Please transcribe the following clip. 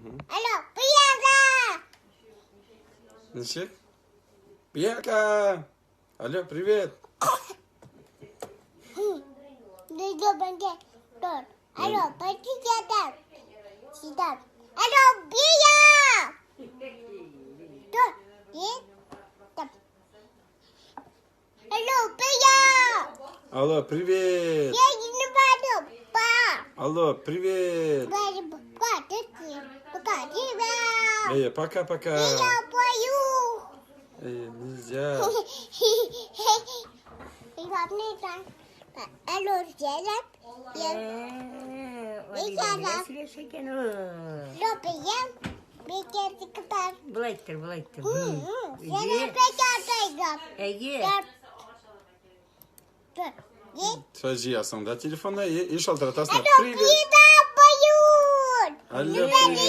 Алло, Бьянка! Ничек? Бьянка! Алло, привет! Алло, пойди сюда. Алло, Бия! Алло, Бия! Алло, привет! Я не буду, па! Алло, привет! Пока, тебя! Пока-пока! Я пою! Нельзя! Алло, Зелят? Робием? Бекетикler. Bılayttır. Seni bekleteceğim. Ege. Git. Свяжи да телефона и шел тратасна. Алло, Привет! bir daha bayır. Алло, привет!